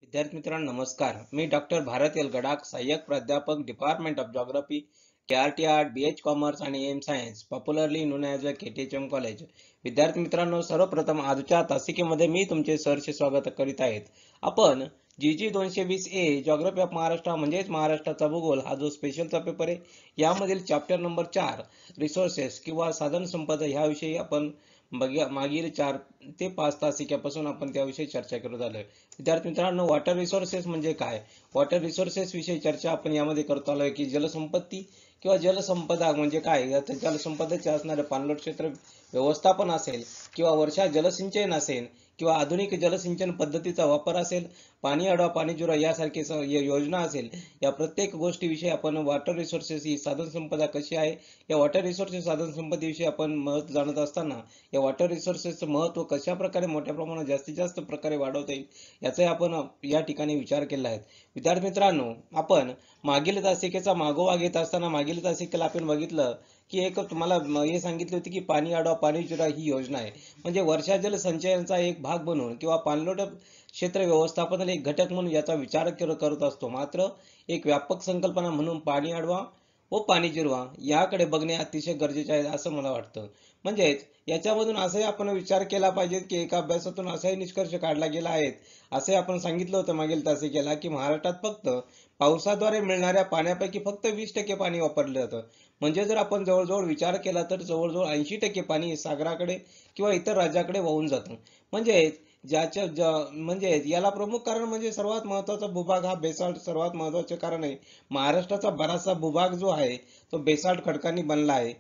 विद्यार्थी मित्रांनो नमस्कार. मी डॉक्टर भारत एल गडाख, सहाय्यक प्राध्यापक, department of geography, KRT art, BH commerce आणि M science, popularly known as KTHM college. विद्यार्थी मित्रांनो, सर्वप्रथम आजच्या तासिकेमध्ये मी तुमचे सहर्ष स्वागत करीत आहेत. आपण GG 220A geography of Maharashtra म्हणजेच महाराष्ट्राचा भूगोल हा जो स्पेशलचा पेपर आहे, यामधील चॅप्टर नंबर 4 रिसोर्सेस किंवा साधन संपदा ह्याविषयी आपण मागील 4 ते 5 तासिकेपासून आपण त्याविषयी चर्चा करत आलोय. विद्यार्थी मित्रांनो, वॉटर रिसोर्सेस म्हणजे काय? वॉटर रिसोर्सेस विषयी चर्चा आपण यामध्ये करतो आलोय की जलसंपत्ती किंवा जलसंपदा म्हणजे काय? यात जलसंपदेचे असणारे पाणलोट क्षेत्र व्यवस्थापन असेल किंवा वर्षा जलसिंचन असेल किंवा आधुनिक जलसिंचन पद्धतीचा वापर असेल, पाणी अडवा पाणी जिरवा यासारखी योजना असेल, या प्रत्येक गोष्टीविषयी आपण वॉटर रिसोर्सेस ही साधन संपदा कशी आहे, या वॉटर रिसोर्सेस साधन संपत्तीविषयी आपण महत्त्व जाणत असताना या वॉटर रिसोर्सेसचं महत्त्व कशा प्रकारे मोठ्या प्रमाणात जास्तीत जास्त प्रकारे वाढवता येईल याचा आपण या ठिकाणी विचार केला आहे. विद्यार्थी मित्रांनो, आपण मागील तासिकेचा मागोवा घेत असताना मागील तासिकेला आपण बघितलं की एक तुम्हाला हे सांगितले होते की पाणी अडवा पाणी जिरवा ही योजना आहे, म्हणजे वर्षा जल संचयनाचा एक भाग बनून किंवा पाणलोट क्षेत्र व्यवस्थापनाला एक घटक म्हणून याचा विचार करत असतो. मात्र एक व्यापक संकल्पना म्हणून पाणी अडवा व पाणी जिरवा याकडे बघणे अतिशय गरजेचे आहे असं मला वाटतं. म्हणजेच याच्यामधून असंही आपण विचार केला पाहिजे की एका अभ्यासातून असाही निष्कर्ष काढला गेला आहे, असे आपण सांगितलं होतं मागील तासिकेला की महाराष्ट्रात फक्त पावसाद्वारे मिळणाऱ्या पाण्यापैकी फक्त 20% पाणी वापरलं जातं. म्हणजे जर आपण जवळजवळ विचार केला तर जवळजवळ 80% पाणी सागराकडे किंवा इतर राज्याकडे वाहून जातं. म्हणजे म्हणजे याला प्रमुख कारण म्हणजे सर्वात महत्त्वाचा भूभाग हा बेसाल्ट सर्वात महत्त्वाचे कारण आहे. महाराष्ट्राचा बराचसा भूभाग जो आहे तो बेसाल्ट खडकांनी बनला आहे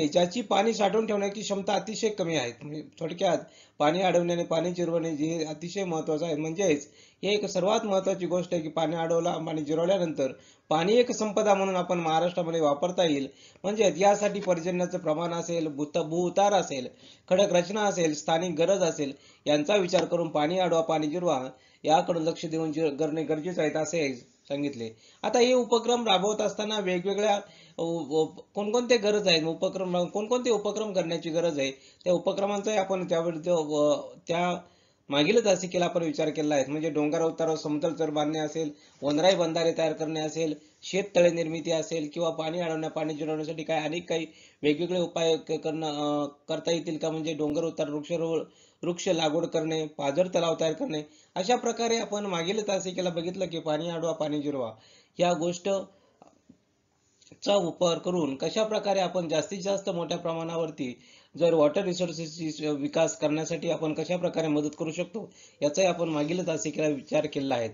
ज्याची पाणी साठवून ठेवण्याची क्षमता अतिशय कमी आहे. म्हणजे थोडक्यात पाणी अडवणे पाणी जिरवणे हे अतिशय महत्त्वाचं आहे. म्हणजेच हे एक सर्वात महत्त्वाची गोष्ट आहे की पाणी अडवलं पाणी जिरवल्यानंतर पाणी एक संपदा म्हणून आपण महाराष्ट्रामध्ये वापरता येईल. म्हणजे यासाठी पर्जन्याचं प्रमाण असेल, भूउतार असेल, खडक रचना असेल, स्थानिक गरज असेल यांचा विचार करून पाणी अडवा पाणी जिरवा याकडे लक्ष देऊन करणे गरजेचे आहे असे सांगितले. आता हे उपक्रम राबवत असताना वेगवेगळ्या कोणकोणते गरज आहेत, कोणकोणते उपक्रम करण्याची गरज आहे, त्या उपक्रमांचा आपण त्या मागील तासिकेला आपण विचार केला आहे. म्हणजे डोंगर उतारावर समतल चर बांधणे असेल, वनराई बंधारे तयार करणे असेल, शेततळे निर्मिती असेल किंवा पाणी अडवण्या पाणी जिरवण्यासाठी अनेक काही वेगवेगळे उपाय करता येतील का? म्हणजे डोंगर उतार वृक्ष लागवड करणे, पाझर तलाव तयार करणे, अशा प्रकारे आपण मागील तासिकेला बघितलं की पाणी अडवा पाणी जिरवा या गोष्ट चा वापर करून कशा प्रकारे आपण जास्तीत जास्त मोठ्या प्रमाणावरती जर वॉटर रिसोर्सेसची विकास करण्यासाठी आपण कशा प्रकारे मदत करू शकतो याचाही आपण मागील तासिकेला विचार केला आहे.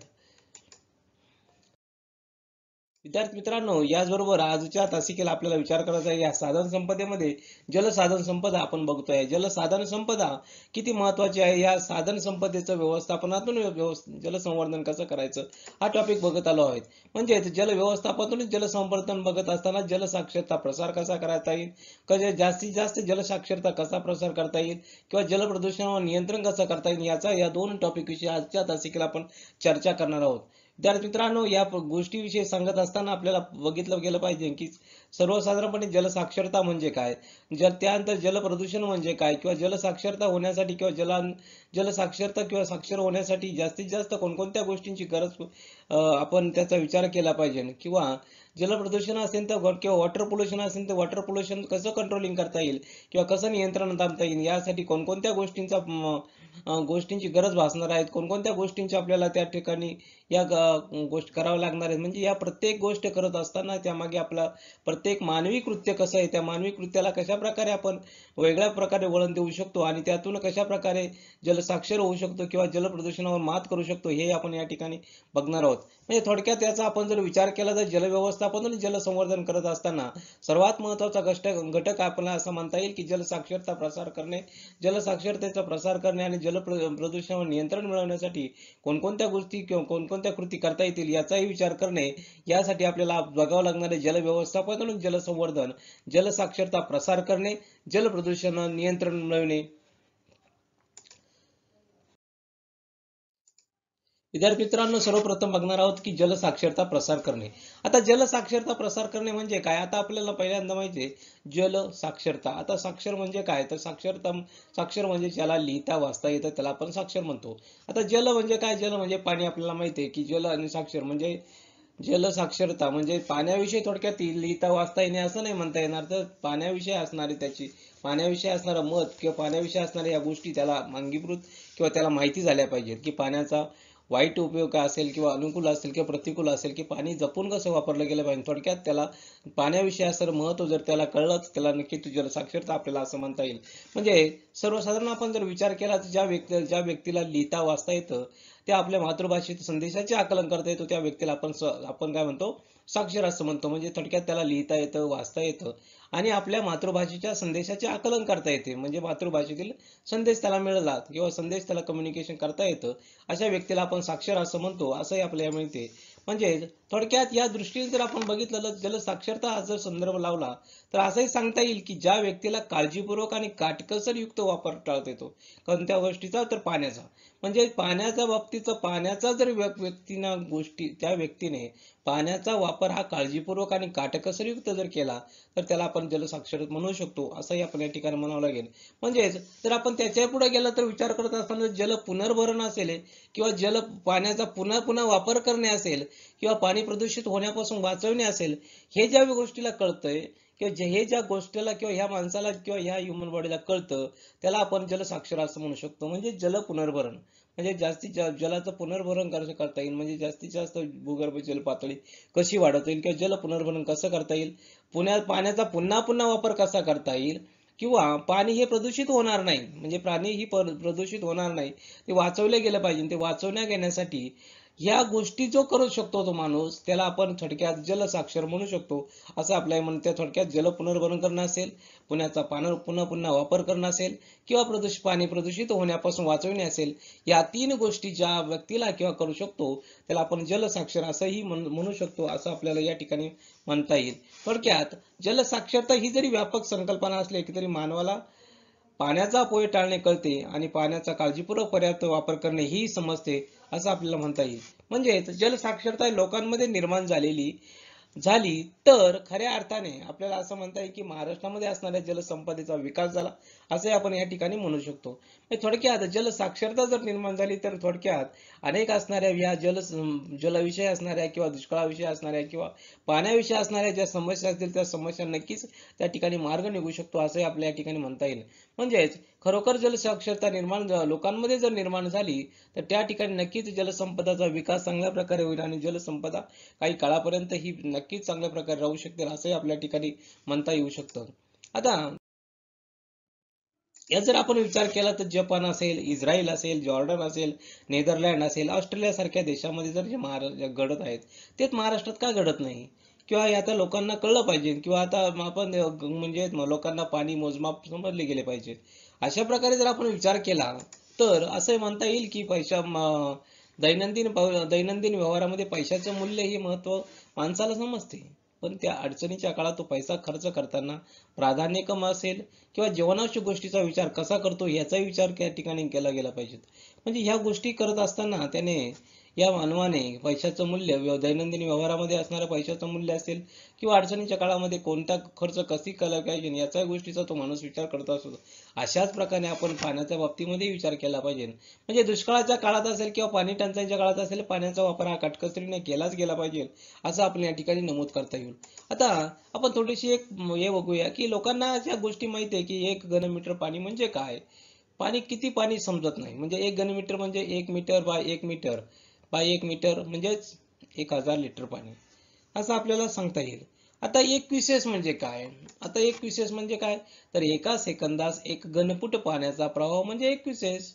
विद्यार्थी मित्रांनो, याचबरोबर आजच्या तासिकेला आपल्याला विचार करायचा आहे या साधन संपदेमध्ये जलसाधन संपदा आपण बघतोय. जलसाधन संपदा किती महत्वाची आहे, या साधन संपदेचं व्यवस्थापनातून जलसंवर्धन कसं करायचं हा टॉपिक बघत आलो आहोत. म्हणजे जल व्यवस्थापनातून जलसंवर्धन बघत असताना जलसाक्षरता प्रसार कसा करता येईल, जास्तीत जास्त जलसाक्षरता कसा प्रसार करता येईल किंवा जलप्रदूषणावर नियंत्रण कसं करता येईल याचा या दोन टॉपिक विषयी आजच्या तासिकेला आपण चर्चा करणार आहोत. विद्यार्थी मित्रांनो, या गोष्टीविषयी सांगत असताना आपल्याला बघितलं गेलं पाहिजे की सर्वसाधारणपणे जलसाक्षरता म्हणजे काय, त्यानंतर जलप्रदूषण म्हणजे काय किंवा जलसाक्षरता होण्यासाठी किंवा जलसाक्षरता किंवा साक्षर होण्यासाठी जास्तीत जास्त कोणकोणत्या गोष्टींची गरज आपण त्याचा विचार केला पाहिजे किंवा जलप्रदूषण असेल तर किंवा वॉटर पोल्युशन असेल तर वॉटर पोल्युशन कसं कंट्रोलिंग करता येईल किंवा कसं नियंत्रण आणता येईल यासाठी कोणकोणत्या गोष्टींची गरज भासणार आहेत, कोणकोणत्या गोष्टींची आपल्याला त्या ठिकाणी या गोष्टी कराव्या लागणार आहेत. म्हणजे या प्रत्येक गोष्ट करत असताना त्यामागे आपला प्रत्येक मानवी कृत्य कसं आहे, त्या मानवी कृत्याला कशा प्रकारे आपण वेगळ्या प्रकारे वळण देऊ शकतो आणि त्यातून कशा प्रकारे जलसाक्षर होऊ शकतो किंवा जलप्रदूषणावर मात करू शकतो हे आपण या ठिकाणी बघणार आहोत. म्हणजे थोडक्यात याचा आपण जर विचार केला तर जलव्यवस्थापन आणि जलसंवर्धन करत असताना सर्वात महत्त्वाचा घटक आपल्याला असं म्हणता येईल की जलसाक्षरता प्रसार करणे. जलसाक्षरतेचा प्रसार करणे आणि जलप्रदूषणावर नियंत्रण मिळवण्यासाठी कोणकोणत्या गोष्टी किंवा कोणकोणत्या कृती करता येतील याचाही विचार करणे. यासाठी आपल्याला बघावं लागणार आहे जलव्यवस्थापन आणि जलसंवर्धन, जलसाक्षरता प्रसार करणे, जलप्रदूषण नियंत्रण मिळवणे. विद्यार्थी मित्रांनो, सर्वप्रथम बघणार आहोत की जलसाक्षरता प्रसार करणे. आता जलसाक्षरता प्रसार करणे म्हणजे काय? आता आपल्याला पहिल्यांदा माहिती आहे जलसाक्षरता. आता साक्षर म्हणजे काय? तर साक्षर म्हणजे ज्याला लिहिता वाचता येतं त्याला आपण साक्षर म्हणतो. आता जल म्हणजे काय? जल म्हणजे पाणी. आपल्याला माहिती आहे की जल आणि साक्षर म्हणजे जलसाक्षरता म्हणजे पाण्याविषयी थोडक्यात लिहिता वाचता येणे असं नाही म्हणता येणार. तर पाण्याविषयी असणारी पाण्याविषयी असणारं मत किंवा पाण्याविषयी असणाऱ्या या गोष्टी त्याला अंगीकृत किंवा त्याला माहिती झाल्या पाहिजेत की पाण्याचा वाईट उपयोग काय असेल किंवा अनुकूल असेल किंवा प्रतिकूल असेल की पाणी जपून कसं वापरलं गेलं पाहिजे. थोडक्यात त्याला पाण्याविषयी असणारं महत्त्व जर त्याला कळलं तर त्याला नक्की जलसाक्षरता आपल्याला असं म्हणता येईल. म्हणजे सर्वसाधारण आपण जर विचार केला तर ज्या व्यक्तीला लिहिता वाचता येतं त्या आपल्या मातृभाषेत संदेशाचे आकलन करता येतो त्या व्यक्तीला आपण काय म्हणतो? साक्षर असं म्हणतो. म्हणजे थोडक्यात त्याला लिहिता येतं, वाचता येतं आणि आपल्या मातृभाषेच्या संदेशाचे आकलन करता येते. म्हणजे मातृभाषेतील संदेश त्याला मिळाला किंवा संदेश त्याला कम्युनिकेशन करता येतं. अशा व्यक्तीला आपण साक्षर असं म्हणतो, असंही आपल्याला मिळते. म्हणजे थोडक्यात या दृष्टीने जर आपण बघितलं जलसाक्षरता हा जर संदर्भ लावला तर असंही सांगता येईल की ज्या व्यक्तीला काळजीपूर्वक आणि काटकसर युक्त वापर टाळता येतो. कोणत्या गोष्टीचा? तर पाण्याचा. म्हणजे पाण्याच्या बाबतीचं पाण्याचा जर त्या व्यक्तीने पाण्याचा वापर हा काळजीपूर्वक आणि काटकसरयुक्त जर केला तर त्याला आपण जलसाक्षर म्हणू शकतो असंही आपण या ठिकाणी म्हणावं लागेल. म्हणजेच जर आपण त्याच्या पुढे गेलं तर विचार करत असताना जल पुनर्भरण असेल किंवा पाण्याचा पुन्हा पुन्हा वापर करणे असेल किंवा पाणी प्रदूषित होण्यापासून वाचवणे असेल, हे ज्या गोष्टीला कळतंय किंवा हे ज्या गोष्टीला किंवा ह्या माणसाला किंवा ह्या ह्युमन बॉडीला कळतं त्याला आपण जलसाक्षर असं म्हणू शकतो. म्हणजे जल पुनर्भरण म्हणजे जलाचं पुनर्भरण कसं करता येईल, म्हणजे जास्तीत जास्त भूगर्भ जल पातळी कशी वाढवता येईल किंवा जल पुनर्भरण कसं करता येईल, पाण्याचा पुन्हा पुन्हा वापर कसा करता येईल किंवा पाणी हे प्रदूषित होणार नाही. म्हणजे पाणी ही प्रदूषित होणार नाही, ते वाचवले गेलं पाहिजे. ते वाचवण्यात येण्यासाठी या गोष्टी जो करू शकतो तो माणूस त्याला आपण थोडक्यात जलसाक्षर म्हणू शकतो असं आपल्याला म्हणते. थोडक्यात जल पुनर्भरण करणं असेल, पुन्हा पुन्हा वापर करणं असेल किंवा पाणी प्रदूषित होण्यापासून वाचवणे असेल, या तीन गोष्टी ज्या व्यक्तीला किंवा करू शकतो त्याला आपण जलसाक्षर असंही म्हणू शकतो असं आपल्याला या ठिकाणी म्हणता येईल. थोडक्यात जलसाक्षरता ही जरी व्यापक संकल्पना असली तरी मानवाला पाण्याचा अपव्यय टाळणे कळते आणि पाण्याचा काळजीपूर्वक पर्याप्त वापर करणे ही समजते असं आपल्याला म्हणता येईल. म्हणजेच जलसाक्षरता लोकांमध्ये निर्माण झाली तर खऱ्या अर्थाने आपल्याला असं म्हणता येईल की महाराष्ट्रामध्ये असणाऱ्या जलसंपदेचा विकास झाला असे आपण या ठिकाणी म्हणू शकतो. थोडक्यात जलसाक्षरता जर निर्माण झाली तर थोडक्यात अनेक असणाऱ्या या जलविषयी असणाऱ्या किंवा दुष्काळाविषयी असणाऱ्या किंवा पाण्याविषयी असणाऱ्या ज्या समस्या असतील त्या समस्या नक्कीच त्या ठिकाणी मार्ग निघू शकतो असंही आपल्या या ठिकाणी म्हणता येईल. म्हणजेच खरोखर जलसाक्षरता लोकांमध्ये जर निर्माण झाली तर त्या ठिकाणी नक्कीच जलसंपदाचा विकास चांगल्या प्रकारे होईल आणि जलसंपदा काही काळापर्यंत ही नक्कीच चांगल्या प्रकारे राहू शकते असंही आपल्या ठिकाणी म्हणता येऊ शकतं. आता या जर आपण विचार केला तर जपान असेल, इस्रायल असेल, जॉर्डन असेल, नेदरलँड असेल, ऑस्ट्रेलिया सारख्या देशामध्ये जर जे घडत आहेत तेच महाराष्ट्रात का घडत नाही? किंवा हे आता लोकांना कळलं पाहिजे किंवा आता आपण म्हणजे लोकांना पाणी मोजमाप समजले गेले पाहिजे. अशा प्रकारे जर आपण विचार केला तर असं म्हणता येईल की दैनंदिन व्यवहारामध्ये पैशाचं मूल्य हे महत्व माणसाला समजते. पण त्या अडचणीच्या काळात तो पैसा खर्च करताना प्राधान्यक्रम असेल किंवा जीवनावश्यक गोष्टीचा विचार कसा करतो याचाही विचार त्या ठिकाणी केला गेला पाहिजे. म्हणजे ह्या गोष्टी करत असताना या मानवाने पैशाचं मूल्य दैनंदिन व्यवहारामध्ये असणाऱ्या पैशाचं मूल्य असेल किंवा अडचणीच्या काळामध्ये कोणता खर्च कशी केला पाहिजे याचा गोष्टीचा तो माणूस विचार करत असतो. अशाच प्रकारे आपण पाण्याच्या बाबतीमध्ये विचार केला पाहिजे. म्हणजे दुष्काळाच्या काळात असेल किंवा पाणी टंचाईच्या काळात असेल पाण्याचा वापर हा काटकसरीने केलाच गेला पाहिजे असं आपण या ठिकाणी नमूद करता येईल. आता आपण थोडीशी एक हे बघूया की लोकांना ज्या गोष्टी माहिती आहे की 1 घनमीटर पाणी म्हणजे काय, किती पाणी समजत नाही. म्हणजे 1 घनमीटर म्हणजे 1 मीटर म्हणजेच 1000 लिटर पाणी असं आपल्याला सांगता येईल. आता एकविशेष म्हणजे काय? तर एका सेकंदास 1 घनफूट पाण्याचा प्रवाह म्हणजे एकविशेष.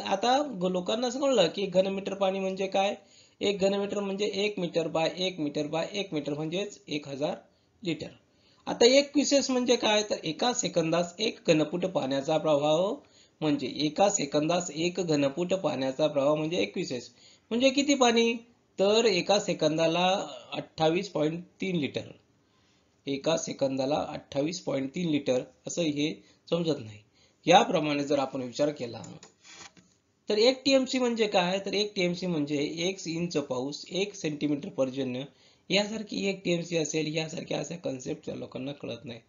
आता लोकांना समजलं की 1 घनमीटर पाणी म्हणजे काय? 1 घनमीटर म्हणजे 1 मीटर बाय 1 मीटर म्हणजेच 1000 लिटर. आता एकविशेष म्हणजे काय? तर एका सेकंदास 1 घनफूट पाण्याचा प्रवाह म्हणजे 1 घनफूट पाण्याचा प्रवाह म्हणजे एकविशेष. म्हणजे किती पाणी? तर एका सेकंदाला 28.3 लिटर. एका सेकंदाला 28.3 लिटर असं हे समजत नाही. याप्रमाणे जर आपण विचार केला तर 1 टीएमसी म्हणजे काय? तर 1 टीएमसी म्हणजे 1 इंच पाऊस 1 सेंटीमीटर पर्जन्य यासारखी 1 टीएमसी असेल यासारख्या अशा कन्सेप्ट त्या लोकांना कळत नाही.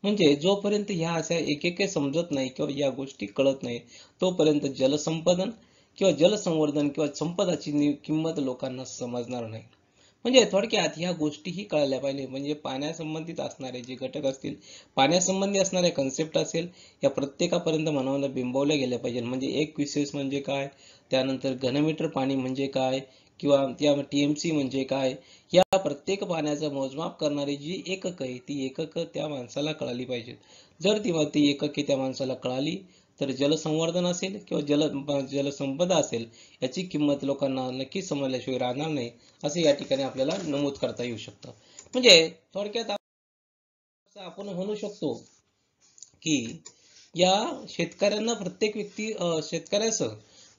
म्हणजे जोपर्यंत ह्या अशा एक समजत नाही किंवा या गोष्टी कळत नाही तोपर्यंत जलसंपदन किंवा जलसंवर्धन किंवा संपदाची किंमत लोकांना समजणार नाही. म्हणजे थोडक्यात ह्या गोष्टीही कळल्या पाहिजे. म्हणजे पाण्यासंबंधित असणारे जे घटक असतील, पाण्यासंबंधी असणारे कन्सेप्ट असेल, या प्रत्येकापर्यंत मनाला बिंबवल्या गेल्या पाहिजे. म्हणजे एक क्युसेस म्हणजे काय, त्यानंतर घनमीटर पाणी म्हणजे काय, किंवा त्या टीएमसी म्हणजे काय, या प्रत्येक पाण्याचं मोजमाप करणारी जी एकक आहे ती एकक त्या माणसाला कळाली पाहिजेत. जर ती एकके त्या माणसाला कळाली तर जलसंवर्धन असेल किंवा जलसंपदा असेल याची किंमत लोकांना नक्कीच समजल्याशिवाय राहणार नाही, असे या ठिकाणी आपल्याला नमूद करता येऊ शकतं. म्हणजे थोडक्यात आपण म्हणू शकतो की या शेतकऱ्यांना प्रत्येक व्यक्ती शेतकऱ्यासह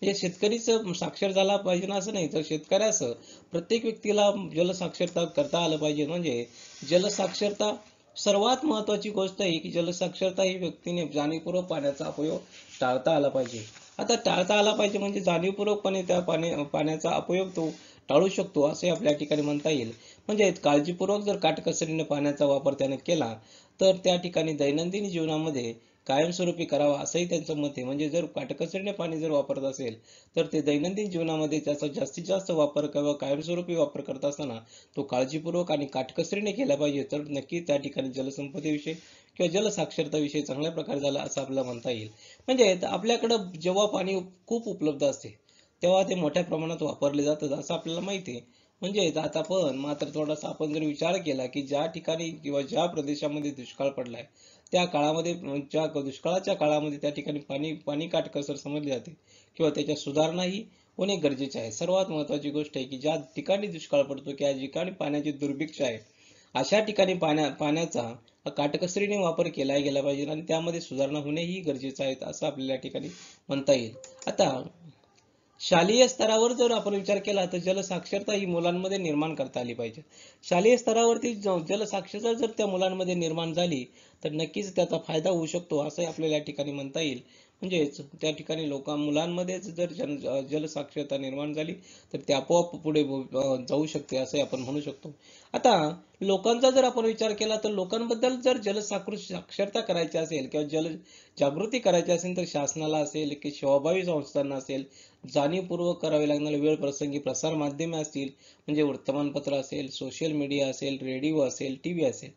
म्हणजे शेतकरीच साक्षर झाला पाहिजे ना असं नाही, तर शेतकऱ्यासह प्रत्येक व्यक्तीला जलसाक्षरता करता आलं पाहिजे. म्हणजे जलसाक्षरता सर्वात महत्वाची गोष्ट आहे की जलसाक्षरता ही व्यक्तीने जाणीवपूर्वक पाण्याचा अपयोग टाळता आला पाहिजे. आता टाळता आला पाहिजे म्हणजे जाणीवपूर्वकपणे त्या पाण्याचा अपयोग तो टाळू शकतो असे आपल्या ठिकाणी म्हणता येईल. म्हणजे काळजीपूर्वक जर काटकसरीने पाण्याचा वापर त्याने केला तर त्या ठिकाणी दैनंदिन जीवनामध्ये कायमस्वरूपी करावा असंही त्यांचं मत आहे. म्हणजे जर काटकसरीने पाणी जर वापरत असेल तर ते दैनंदिन जीवनामध्ये त्याचा जास्तीत जास्त वापर किंवा कायमस्वरूपी वापर करत असताना तो काळजीपूर्वक आणि काटकसरीने केला पाहिजे. तर नक्की त्या ठिकाणी जलसंपदेविषयी किंवा जलसाक्षरताविषयी चांगल्या प्रकारे झाला असं आपल्याला म्हणता येईल. म्हणजे आपल्याकडं जेव्हा पाणी खूप उपलब्ध असते तेव्हा ते मोठ्या प्रमाणात वापरले जातात असं आपल्याला माहिती आहे. म्हणजे आता पण मात्र थोडासा आपण जर विचार केला की ज्या ठिकाणी किंवा ज्या प्रदेशामध्ये दुष्काळ पडलाय त्या काळामध्ये ज्या दुष्काळाच्या काळामध्ये त्या ठिकाणी पाणी काटकसर समजले जाते किंवा त्याच्या सुधारणा ही होणे गरजेचे आहे. सर्वात महत्वाची गोष्ट आहे की ज्या ठिकाणी दुष्काळ पडतो किंवा ठिकाणी पाण्याची दुर्भिक्ष आहे अशा ठिकाणी पाण्याचा काटकसरीने वापर केला गेला पाहिजे आणि त्यामध्ये सुधारणा होणेही गरजेचे आहे असं आपल्याला या ठिकाणी म्हणता येईल. आता शालेय स्तरावर जर आपण विचार केला तर जलसाक्षरता ही मुलांमध्ये निर्माण करता आली पाहिजे. शालेय स्तरावरती जलसाक्षरता जर त्या मुलांमध्ये निर्माण झाली तर नक्कीच त्याचा फायदा होऊ शकतो असं आपल्याला या ठिकाणी म्हणता येईल. म्हणजेच त्या ठिकाणी मुलांमध्येच जर जलसाक्षरता निर्माण झाली तर ते आपोआप पुढे जाऊ शकते असे आपण म्हणू शकतो. आता लोकांचा जर आपण विचार केला तर लोकांबद्दल जर साक्षरता करायची असेल किंवा जागृती करायची असेल तर शासनाला असेल की सेवाभावी संस्थांना असेल जाणीवपूर्वक करावे लागणारे वेळ प्रसंगी प्रसार माध्यमे असतील म्हणजे वर्तमानपत्र असेल, सोशल मीडिया असेल, रेडिओ असेल, टीव्ही असेल,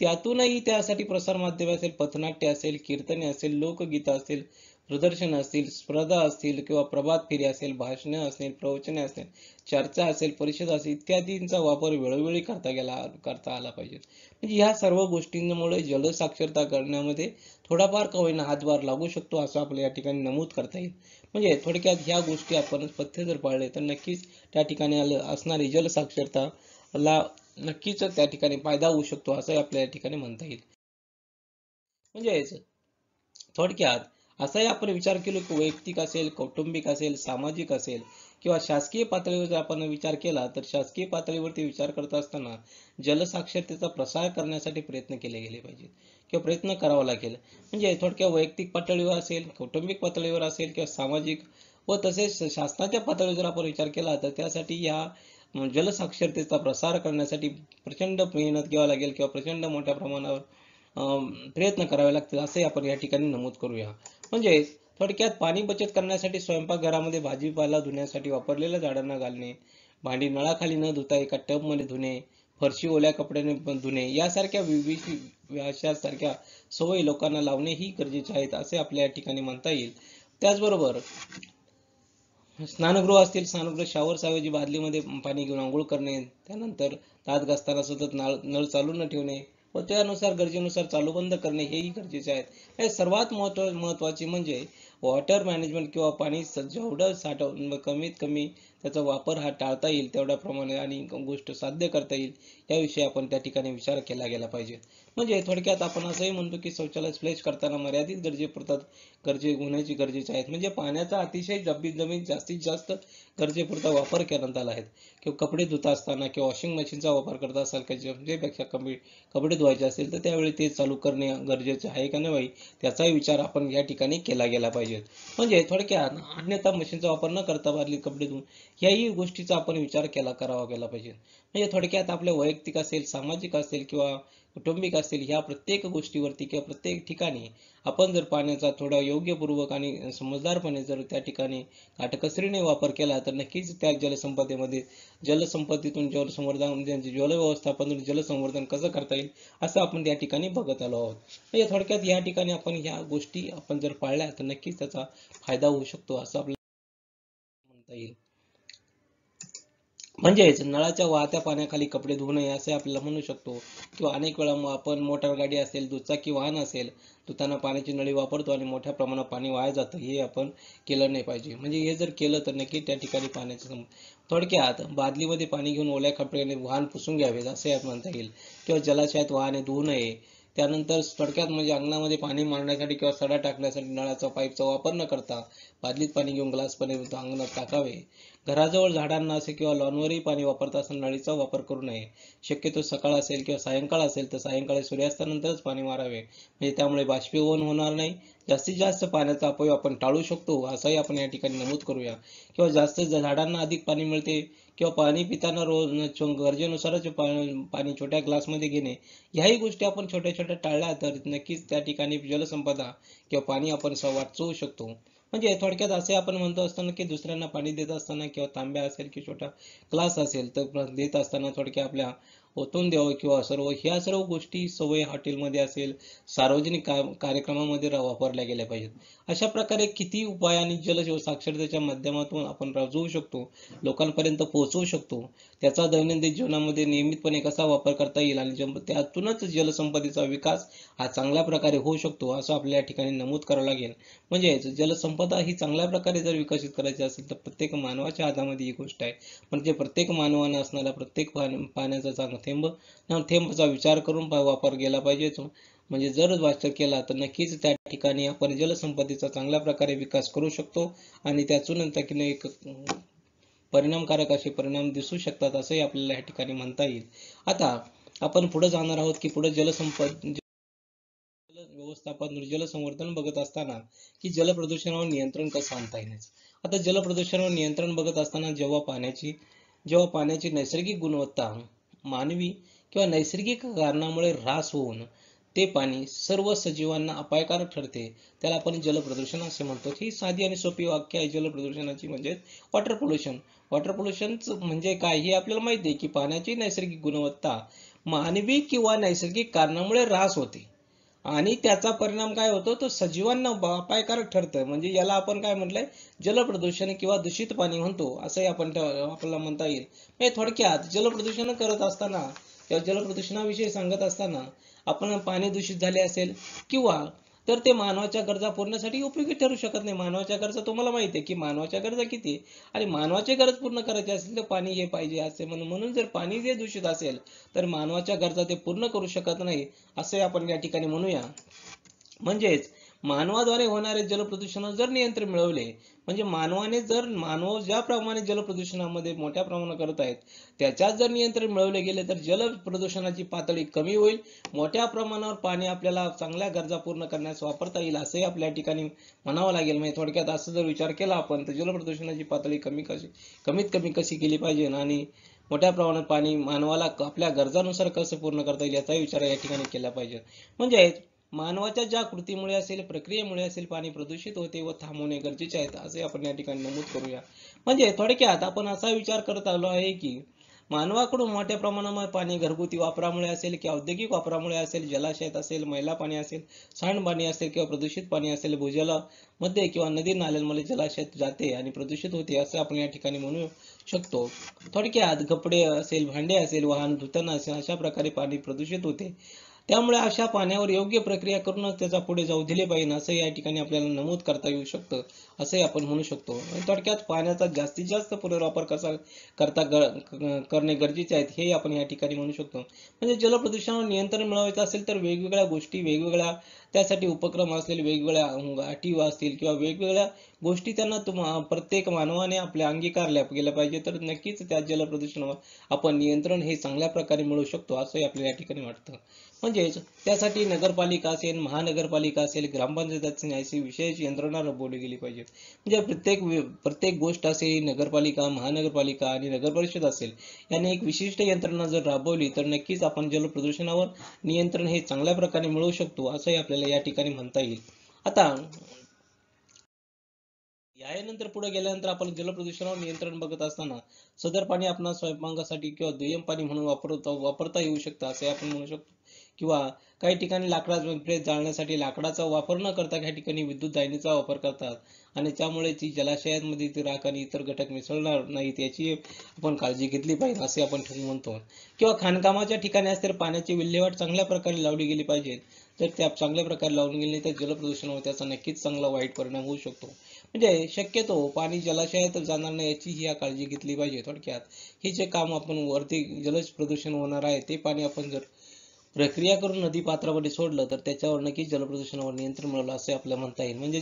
त्यातूनही त्यासाठी प्रसार माध्यमे असेल, पथनाट्य असेल, कीर्तने असेल, लोकगीतं असतील, प्रदर्शन असतील, स्पर्धा असतील किंवा प्रभात फेरी असेल, भाषणे असेल, प्रवचने असेल, चर्चा असेल, परिषद असेल इत्यादींचा वापर वेळोवेळी करता आला पाहिजे. म्हणजे ह्या सर्व गोष्टींमुळे जलसाक्षरता करण्यामध्ये थोडाफार का होईना हातभार लागू शकतो असं आपल्या या ठिकाणी नमूद करता येईल. म्हणजे थोडक्यात ह्या गोष्टी आपण पथ्य जर पाळले तर नक्कीच त्या ठिकाणी असणारी जलसाक्षरता ला नक्कीच त्या ठिकाणी फायदा होऊ शकतो असं आपल्या या ठिकाणी म्हणता येईल. म्हणजेच थोडक्यात असाही आपण विचार केलो की वैयक्तिक असेल, कौटुंबिक असेल, सामाजिक असेल किंवा शासकीय पातळीवर जर आपण विचार केला तर शासकीय पातळीवरती विचार करत असताना जलसाक्षरतेचा प्रसार करण्यासाठी प्रयत्न केले गेले पाहिजेत किंवा प्रयत्न करावा लागेल. म्हणजे थोडक्यात वैयक्तिक पातळीवर असेल, कौटुंबिक पातळीवर असेल किंवा सामाजिक व तसेच शासनाच्या पातळीवर जर आपण विचार केला तर त्यासाठी या जलसाक्षरतेचा प्रसार करण्यासाठी प्रचंड मेहनत घ्यावी लागेल किंवा प्रचंड मोठ्या प्रमाणावर प्रयत्न करावे लागतील असे आपण या ठिकाणी नमूद करूया. म्हणजे थोडक्यात पाणी बचत करण्यासाठी स्वयंपाकघरामध्ये भाजीपाला धुण्यासाठी वापरलेल्या झाडांना घालणे, भांडी नळाखाली न धुता एका टबमध्ये धुणे, फरशी ओल्या कपड्याने धुणे यासारख्या सारख्या सवयी लोकांना लावणे ही गरजेचे आहेत असे आपल्या या ठिकाणी म्हणता येईल. त्याचबरोबर स्नानगृह असतील, स्नानगृह शॉवर्स ऐवजी बादलीमध्ये पाणी घेऊन आंघोळ करणे, त्यानंतर दात घासताना सतत नळ चालू न ठेवणे व त्यानुसार गरजेनुसार चालू बंद करणे हेही गरजेचे आहेत. हे सर्वात महत्वाचे म्हणजे वॉटर मॅनेजमेंट किंवा पाणी जेवढं साठवून कमीत कमी त्याचा वापर हा टाळता येईल तेवढ्या प्रमाणे आणि गोष्ट साध्य करता येईल याविषयी आपण त्या ठिकाणी विचार केला गेला पाहिजे. म्हणजे थोडक्यात आपण असंही म्हणतो की शौचालय स्प्लॅश करताना मर्यादित गरजे होण्याची गरजेचे आहेत. म्हणजे पाण्याचा अतिशय जमीन जास्तीत जास्त गरजेपुरता वापर करण्यात आला आहे किंवा कपडे धुता असताना किंवा वॉशिंग मशीनचा वापर करत असाल का गरजेपेक्षा कमी कपडे धुवायचे असेल तर त्यावेळी ते चालू करणे गरजेचे आहे का नाही त्याचाही विचार आपण या ठिकाणी केला गेला पाहिजे. पाहिजेत. म्हणजे थोडक्यात अन्यथा मशीनचा वापर न करता बादलीत कपडे धुवून याही गोष्टीचा आपण विचार केला पाहिजे. म्हणजे थोडक्यात आपल्या वैयक्तिक असेल, सामाजिक असेल किंवा कौटुंबिक असतील ह्या प्रत्येक गोष्टीवरती किंवा प्रत्येक ठिकाणी आपण जर पाण्याचा थोडा योग्यपूर्वक आणि समजदारपणे जर त्या ठिकाणी काटकसरीने वापर केला तर नक्कीच त्या जलसंपदेमध्ये जलसंपत्तीतून जलसंवर्धन म्हणजे जलव्यवस्थापन जलसंवर्धन कसं करता येईल असं आपण त्या ठिकाणी बघत आलो आहोत. म्हणजे थोडक्यात या ठिकाणी आपण ह्या गोष्टी आपण जर पाळल्या तर नक्कीच त्याचा फायदा होऊ शकतो असं आपल्याला म्हणता येईल. म्हणजेच नळाच्या वाहत्या पाण्याखाली कपडे धुवू नये असे आपल्याला म्हणू शकतो. किंवा अनेक वेळा आपण मोटार गाडी असेल, दुचाकी वाहन असेल, धुताना पाण्याची नळी वापरतो आणि मोठ्या प्रमाणात पाणी वाया जातं. हे आपण केलं नाही पाहिजे. म्हणजे हे जर केलं तर नक्की त्या ठिकाणी थोडक्यात बादलीमध्ये पाणी घेऊन ओल्या कपड्याने वाहन पुसून घ्यावे असे म्हणता येईल. किंवा जलाशयात वाहने धुवू नये. त्यानंतर थोडक्यात म्हणजे अंगणामध्ये पाणी मारण्यासाठी किंवा सडा टाकण्यासाठी नळाचा पाईपचा वापर न करता बादलीत पाणी घेऊन ग्लास पाणी अंगणात टाकावे. घराजवळ झाडांना असे किंवा लॉनवरही पाणी वापरत असताना नळीचा वापर करू नये. शक्यतो सकाळ असेल किंवा सायंकाळ असेल तर सायंकाळी सूर्यास्तानंतरच पाणी मारावे. म्हणजे त्यामुळे बाष्पीभवन होणार नाही. जास्तीत जास्त पाण्याचा अपव्यय आपण टाळू शकतो असंही आपण या ठिकाणी नमूद करूया. किंवा जास्त झाडांना अधिक पाणी मिळते किंवा पाणी पिताना रोज गरजेनुसारच पाणी छोट्या ग्लासमध्ये घेणे. ह्याही गोष्टी आपण छोट्या छोट्या टाळल्या तर नक्कीच त्या ठिकाणी जलसंपदा किंवा पाणी आपण वाचवू शकतो. म्हणजे थोडक्यात असे आपण म्हणतो असताना की दुसऱ्यांना पाणी देत असताना किंवा तांब्या असेल किंवा छोटा ग्लास असेल तर देत असताना थोडक्यात आपल्या ओतून द्यावं किंवा ह्या सर्व गोष्टी सवय हॉटेलमध्ये असेल, सार्वजनिक कार्यक्रमामध्ये वापरल्या गेल्या पाहिजेत. अशा प्रकारे किती उपाय आणि जल साक्षरतेच्या माध्यमातून आपण राबवू शकतो, लोकांपर्यंत पोहोचवू शकतो. त्याचा दैनंदिन जीवनामध्ये नियमितपणे कसा वापर करता येईल आणि त्यातूनच जलसंपदेचा विकास हा चांगल्या प्रकारे होऊ शकतो असं आपल्या या ठिकाणी नमूद करावं लागेल. म्हणजेच जलसंपदा ही चांगल्या प्रकारे जर विकसित करायची असेल तर प्रत्येक मानवाच्या हातामध्ये ही गोष्ट आहे. म्हणजे प्रत्येक मानवानं असणारा प्रत्येक पाण्याचा थेंबचा विचार करून वापर केला पाहिजे. म्हणजे जर वापर केला तर नक्कीच त्या ठिकाणी आपण जलसंपदेचा चांगल्या प्रकारे विकास करू शकतो आणि त्यातून एक परिणामकारक असे परिणाम दिसू शकतात असंही आपल्याला या ठिकाणी म्हणता येईल. आता आपण पुढे जाणार आहोत की पुढे व्यवस्थापन जलसंवर्धन बघत असताना की जलप्रदूषणावर नियंत्रण कसं आणता येईल. आता जलप्रदूषणावर नियंत्रण बघत असताना जेव्हा पाण्याची नैसर्गिक गुणवत्ता मानवी किंवा नैसर्गिक कारणामुळे ऱ्हास होऊन ते पाणी सर्व सजीवांना अपायकारक ठरते त्याला आपण जलप्रदूषण असे म्हणतो. ही साधी आणि सोपी वाक्य आहे जलप्रदूषणाची. म्हणजे वॉटर पोल्युशन. वॉटर पोल्युशन म्हणजे काय हे आपल्याला माहिती आहे की पाण्याची नैसर्गिक गुणवत्ता मानवी किंवा नैसर्गिक कारणामुळे ह्रास होते आणि त्याचा परिणाम काय होतो तो सजीवांना अपायकारक ठरतं. म्हणजे याला आपण काय म्हटलंय जलप्रदूषण किंवा दूषित पाणी म्हणतो असंही आपल्याला म्हणता येईल. म्हणजे थोडक्यात जलप्रदूषण करत असताना किंवा जलप्रदूषणाविषयी सांगत असताना आपण पाणी दूषित झाले असेल किंवा तर ते मानवाच्या गरजा पूर्णसाठी उपयोगी ठरू शकत नाही. मानवाच्या गरजा तुम्हाला माहिती आहे की मानवाच्या गरजा किती आहे आणि मानवाची गरज पूर्ण करायची असेल तर पाणी हे पाहिजे असे म्हणून जर पाणी जे दूषित असेल तर मानवाच्या गरजा ते पूर्ण करू शकत नाही असे आपण या ठिकाणी म्हणूया. म्हणजेच मानवाद्वारे होणारे जलप्रदूषणावर जर नियंत्रण मिळवले म्हणजे मानव ज्याप्रमाणे जलप्रदूषणामध्ये मोठ्या प्रमाणात करत आहेत त्याच्यात जर नियंत्रण मिळवले गेले तर जलप्रदूषणाची पातळी कमी होईल. मोठ्या प्रमाणावर पाणी आपल्याला चांगल्या गरजा पूर्ण करण्यास वापरता येईल असंही आपल्या ठिकाणी म्हणावं लागेल. म्हणजे थोडक्यात असं जर विचार केला आपण तर जलप्रदूषणाची पातळी कमीत कमी कशी केली पाहिजे आणि मोठ्या प्रमाणात पाणी मानवाला आपल्या गरजानुसार कसं पूर्ण करता येईल याचा विचार या ठिकाणी केला पाहिजे. म्हणजे मानवाच्या ज्या कृतीमुळे असेल प्रक्रियेमुळे असेल पाणी प्रदूषित होते व थांबवणे गरजेचे आहे असे आपण या ठिकाणी नमूद करूया. म्हणजे थोडक्यात आपण असा विचार करत आलो आहे की मानवाकडून मोठ्या प्रमाणावर पाणी घरगुती वापरामुळे असेल किंवा औद्योगिक वापरामुळे असेल, जलाशयात असेल, मैला पाणी असेल, सांडपाणी असेल किंवा प्रदूषित पाणी असेल, भूजलामध्ये किंवा नदी नाल्यांमध्ये जलाशयात जाते आणि प्रदूषित होते असं आपण या ठिकाणी म्हणू शकतो. थोडक्यात कपडे असेल, भांडे असेल, वाहन धुताना असेल अशा प्रकारे पाणी प्रदूषित होते. त्यामुळे अशा पाण्यावर योग्य प्रक्रिया करूनच त्याचा पुढे जाऊ दिले पाहिजे असं या ठिकाणी आपल्याला नमूद करता येऊ शकतं असंही आपण म्हणू शकतो. थोडक्यात पाण्याचा जास्तीत जास्त पुनर्वापर कसा करणे गरजेचे आहे हे आपण या ठिकाणी म्हणू शकतो. म्हणजे जलप्रदूषणावर नियंत्रण मिळवायचं असेल तर वेगवेगळ्या गोष्टी वेगवेगळ्या त्यासाठी उपक्रम असतील, वेगवेगळ्या अटी असतील किंवा वेगवेगळ्या गोष्टी त्यांना प्रत्येक मानवाने आपल्या अंगीकारल्या गेल्या पाहिजे, तर नक्कीच त्या जलप्रदूषणावर आपण नियंत्रण हे चांगल्या प्रकारे मिळवू शकतो असंही आपल्याला या ठिकाणी वाटतं. म्हणजेच त्यासाठी नगरपालिका असेल, महानगरपालिका असेल, ग्रामपंचायत असेल अशी विशेष यंत्रणा राबवली गेली पाहिजे. म्हणजे प्रत्येक गोष्ट असेल, नगरपालिका, महानगरपालिका आणि नगरपरिषद असेल याने एक विशिष्ट यंत्रणा जर राबवली तर नक्कीच आपण जलप्रदूषणावर नियंत्रण हे चांगल्या प्रकारे मिळवू शकतो असंही आपल्याला या ठिकाणी म्हणता येईल. आता यानंतर पुढे गेल्यानंतर आपण जलप्रदूषणावर नियंत्रण बघत असताना सदर पाणी आपण स्वयंपाकासाठी किंवा दुय्यम पाणी म्हणून वापरता येऊ शकतं असे आपण म्हणू शकतो. किंवा काही ठिकाणी लाकडाचे जाळण्यासाठी लाकडाचा वापर न करता काही ठिकाणी विद्युत दाहिनीचा वापर करतात आणि त्यामुळे ती जलाशयांमध्ये ती राख आणि इतर घटक मिसळणार नाहीत याची आपण काळजी घेतली पाहिजे असे आपण म्हणतो. किंवा खाणकामाच्या ठिकाणी असतील पाण्याची विल्हेवाट चांगल्या प्रकारे लावली गेली पाहिजे. जर त्या चांगल्या प्रकारे लावून गेली तर जलप्रदूषणावर त्याचा नक्कीच चांगला वाईट परिणाम होऊ शकतो. म्हणजे शक्यतो पाणी जलाशयात जाणार नाही याची या काळजी घेतली पाहिजे. थोडक्यात हे जे काम आपण वरती जलज प्रदूषण होणार आहे ते पाणी आपण जर प्रक्रिया करून नदी पात्रामध्ये सोडलं तर त्याच्यावर नक्कीच जलप्रदूषणावर नियंत्रण मिळवलं असे आपल्याला म्हणता येईल. म्हणजे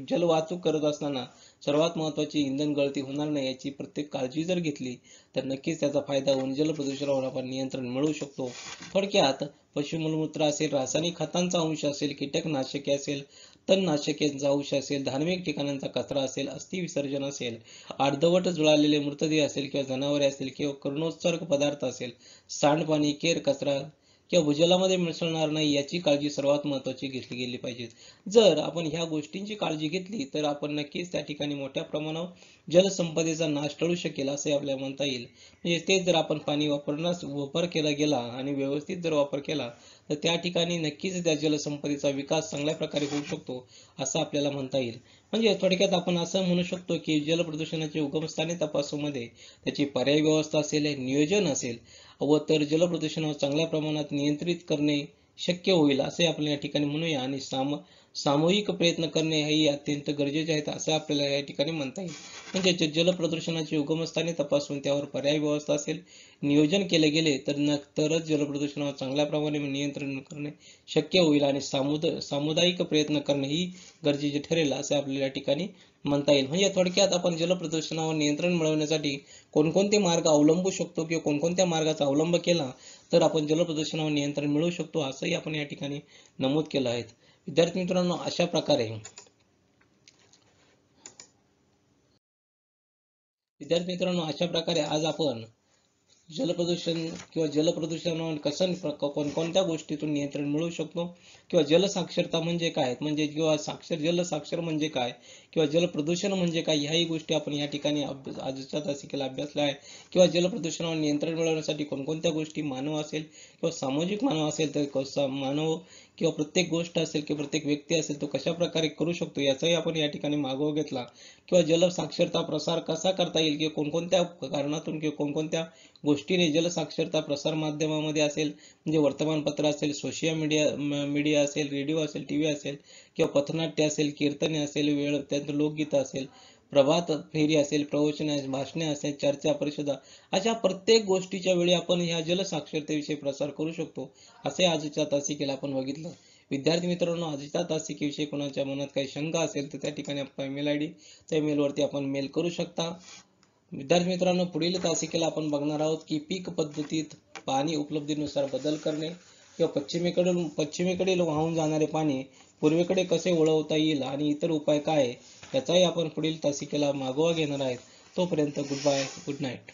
जलवाहतूक करत असताना सर्वात महत्त्वाची इंधन गळती होणार नाही याची प्रत्येक काळजी जर घेतली तर नक्कीच त्याचा फायदा होऊन जलप्रदूषणावर आपण नियंत्रण मिळवू शकतो. थोडक्यात पशुमलमूत्र असेल, रासायनिक खतांचा अंश असेल, कीटकनाशके असेल, तणनाशकांचा अंश असेल, धार्मिक ठिकाणांचा कचरा असेल, अस्थि विसर्जन असेल, अर्धवट जुळालेले मृतदेह असेल किंवा जनावरे असेल किंवा किरणोत्सर्ग पदार्थ असेल, सांडपाणी, केर कचरा किंवा भूजलामध्ये मिसळणार नाही याची काळजी सर्वात महत्त्वाची घेतली गेली पाहिजे. जर आपण ह्या गोष्टींची काळजी घेतली तर आपण नक्कीच त्या ठिकाणी मोठ्या प्रमाणावर जलसंपदेचा नाश टळू शकेल असे आपल्याला म्हणता येईल. म्हणजे तेच जर आपण पाणी वापर केला गेला आणि व्यवस्थित जर वापर केला तर त्या ठिकाणी नक्कीच त्या जलसंपदेचा विकास चांगल्या प्रकारे होऊ शकतो असं आपल्याला म्हणता येईल. म्हणजे थोडक्यात आपण असं म्हणू शकतो की जलप्रदूषणाचे उगमस्थाने तपासण्यामध्ये त्याची पर्यायी व्यवस्था असेल, नियोजन असेल व तर जलप्रदूषणावर चांगल्या प्रमाणात नियंत्रित करणे शक्य होईल असे आपण या ठिकाणी म्हणूया आणि सामूहिक प्रयत्न करणे हेही अत्यंत गरजेचे आहेत असं आपल्याला या ठिकाणी म्हणता येईल. म्हणजे जलप्रदूषणाची उगमस्थाने तपासून त्यावर पर्यायी व्यवस्था असेल, नियोजन केले गेले तरच जलप्रदूषणावर चांगल्या प्रमाणे नियंत्रण करणे शक्य होईल आणि सामुदायिक प्रयत्न करणे ही गरजेचे ठरेल असं आपल्याला या ठिकाणी म्हणता येईल. म्हणजे थोडक्यात आपण जलप्रदूषणावर नियंत्रण मिळवण्यासाठी कोणकोणते मार्ग अवलंबू शकतो किंवा कोणकोणत्या मार्गाचा अवलंब केला तर आपण जलप्रदूषणावर नियंत्रण मिळवू शकतो असंही आपण या ठिकाणी नमूद केलं आहे. विद्यार्थी मित्रांनो अशा प्रकारे आज आपण जलप्रदूषण किंवा जलप्रदूषणावर कोणकोणत्या गोष्टीतून नियंत्रण मिळवू शकतो किंवा जलसाक्षरता म्हणजे काय, म्हणजे किंवा जलसाक्षर म्हणजे काय किंवा जलप्रदूषण म्हणजे काय ह्याही गोष्टी आपण या ठिकाणी आजच्या तासिकेला अभ्यासल्या आहे. किंवा जलप्रदूषणावर नियंत्रण मिळवण्यासाठी कोणकोणत्या गोष्टी मानव असेल किंवा सामाजिक मानव असेल तर मानव किंवा प्रत्येक गोष्ट असेल किंवा प्रत्येक व्यक्ती असेल तो कशा प्रकारे करू शकतो याचाही आपण या ठिकाणी मागोवा घेतला. किंवा जलसाक्षरता प्रसार कसा करता येईल किंवा कोणकोणत्या कारणातून किंवा कोणकोणत्या गोष्टीने जलसाक्षरता प्रसार माध्यमामध्ये असेल म्हणजे वर्तमानपत्र असेल, सोशल मीडिया असेल, रेडिओ असेल, टीव्ही असेल किंवा पथनाट्य असेल, कीर्तने असेल, त्यानंतर लोकगीत असेल, प्रभात फेरी असेल, प्रवचने, भाषणे असेल, चर्चा परिषदा अशा प्रत्येक गोष्टीच्या वेळी आपण ह्या जलसाक्षरतेविषयी प्रसार करू शकतो असे आजच्या तासिकेला आपण बघितलं. विद्यार्थी मित्रांनो आजच्या तासिकेविषयी कोणाच्या मनात काही शंका असेल तर त्या ठिकाणी आपला ईमेल आयडी त्या ईमेलवरती आपण मेल करू शकता. विद्यार्थी मित्रांनो पुढील तासिकेला आपण बघणार आहोत की पीक पद्धतीत पाणी उपलब्धीनुसार बदल करणे किंवा पश्चिमेकडील वाहून जाणारे पाणी पूर्वेकडे कसे वळवता येईल आणि इतर उपाय काय याचाही आपण पुढील तासिकेला मागोवा घेणार आहेत. तोपर्यंत गुड बाय, गुड नाईट.